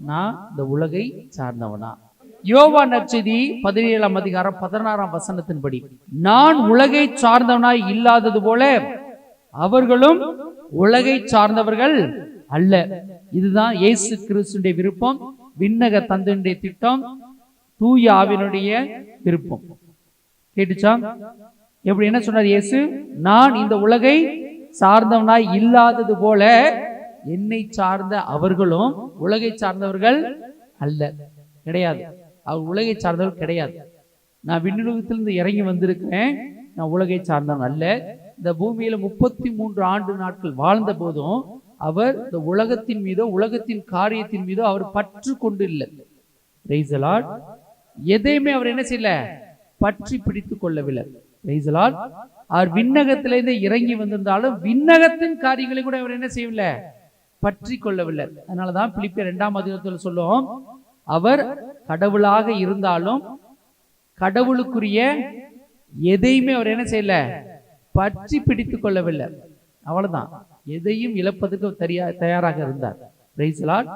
நான் இந்த உலகை சார்ந்தவனா? யோவான் நற்செய்தி 17ஆம் அதிகாரம் 16ஆம் வசனத்தின்படி, நான் உலகை சார்ந்தவனாய் இல்லாதது போல அவர்களும் உலகை சார்ந்தவர்கள் அல்ல. இதுதான் இயேசு கிறிஸ்துடைய விருப்பம், விண்ணக தந்தையுடைய திட்டம், தூய ஆவியினுடைய விருப்பம். கேட்டுச்சா? எப்படி என்ன சொன்னார் இயேசு? நான் இந்த உலகை சார்ந்தவனாய் இல்லாதது போல என்னை சார்ந்த அவர்களும் உலகை சார்ந்தவர்கள் அல்ல. கிடையாது, அவர் உலகை சார்ந்தவர்கள் கிடையாது. நான் விண்ணுலகத்திலிருந்து இறங்கி வந்திருக்கிறேன், நான் உலகை சார்ந்தவன் அல்ல. இந்த பூமியில 33 ஆண்டு நாட்கள் வாழ்ந்த போதும் அவர் இந்த உலகத்தின் மீதோ உலகத்தின் காரியத்தின் மீதோ அவர் பற்று கொண்டு இல்லை. Praise the Lord. எதையுமே அவர் என்ன செய்யல, பற்றி பிடித்துக் கொள்ளவில்லை. Price the Lord. அவர் விண்ணகத்திலிருந்து இறங்கி வந்திருந்தாலும் விண்ணகத்தின் காரியங்களை கூட அவர் என்ன செய்யவில்லை, பற்றி கொள்ளவில்லை. அதனாலதான் பிலிப்பியர் 2ஆம் அதிகாரத்தில் சொல்லும், அவர் கடவுளாக இருந்தாலும் கடவுளுக்குரிய எதையுமே அவர் என்ன செய்யல, பற்றி பிடித்துக் கொள்ளவில்லை. அவ்வளவுதான், எதையும் இழப்பதற்கு தயாராக இருந்தார். Price the Lord.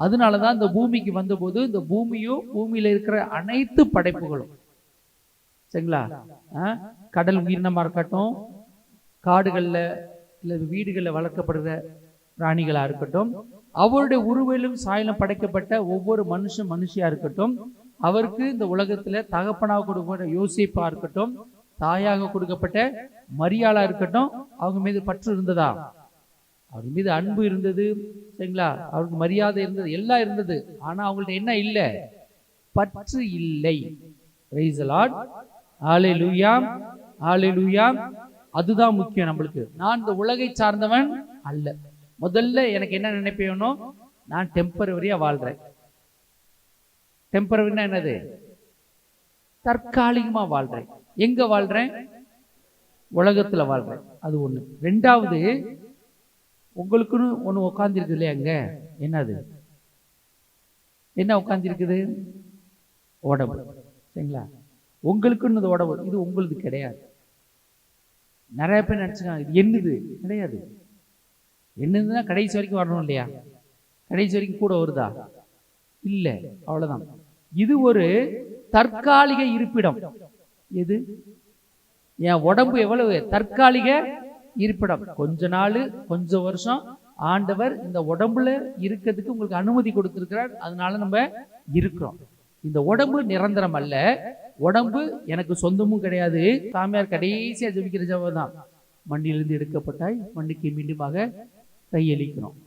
அதனாலதான் இந்த பூமிக்கு வந்தபோது இந்த பூமியும் பூமியில இருக்கிற அனைத்து படைப்புகளும் சரிங்களா, கடல் உயிரினமா இருக்கட்டும், காடுகள்ல இல்ல வீடுகளில் வளர்க்கப்படுகிற பிராணிகளா இருக்கட்டும், அவருடைய உருவிலும் சாயலும் படைக்கப்பட்ட ஒவ்வொரு மனுஷியா இருக்கட்டும், அவருக்கு இந்த உலகத்துல தகப்பனாக கொடுக்கப்பட்ட யோசேப்பா இருக்கட்டும், தாயாக கொடுக்கப்பட்ட மரியாளா இருக்கட்டும், அவங்க மீது பற்று இருந்ததா? அவர் மீது அன்பு இருந்தது சரிங்களா, அவருக்கு மரியாதை இருந்தது, எல்லாம் இருந்தது. ஆனா அவங்கள்ட்ட என்ன இல்லை, பற்று இல்லை. Praise the Lord. Hallelujah, hallelujah. அதுதான் முக்கியம் நம்மளுக்கு. நான் இந்த உலகை சார்ந்தவன் அல்ல. முதல்ல எனக்கு என்ன நினைப்பேனோ, நான் டெம்பரவரியா வாழ்றேன். டெம்பரவரினா என்னது? தற்காலிகமா வாழ்றேன். எங்க வாழ்றேன்? உலகத்துல வாழ்றேன். அது ஒண்ணு. ரெண்டாவது, உங்களுக்குன்னு ஒண்ணு உட்கார்ந்து இல்லையா? அங்க என்னது, என்ன உட்கார்ந்து இருக்குது? உடம்பு. சரிங்களா? உங்களுக்குன்னு உடம்பு, இது உங்களுக்கு கிடையாது. நிறைய பேர் நினைச்சுக்காங்க இது என்னது. கிடையாது. என்னதுன்னா கடைசி வரைக்கும் வரணும் இல்லையா? கடைசி வரைக்கும் கூட வருதா? இல்ல, அவ்வளவுதான். இது ஒரு தற்காலிக இருப்பிடம். எது? என் உடம்பு எவ்வளவு தற்காலிக இருப்பிடம். கொஞ்ச நாள், கொஞ்சம் வருஷம் ஆண்டவர் இந்த உடம்புல இருக்கிறதுக்கு உங்களுக்கு அனுமதி கொடுத்திருக்கிறார். அதனால நம்ம இருக்கிறோம். இந்த உடம்பு நிரந்தரம் அல்ல. உடம்பு எனக்கு சொந்தமும் கிடையாது. சாமியார் கடைசியா ஜெபிக்கிற ஜெபம் தான், மண்ணிலிருந்து எடுக்கப்பட்டாய் மண்ணுக்கு மீண்டுமாக கையளிக்கிறோம்.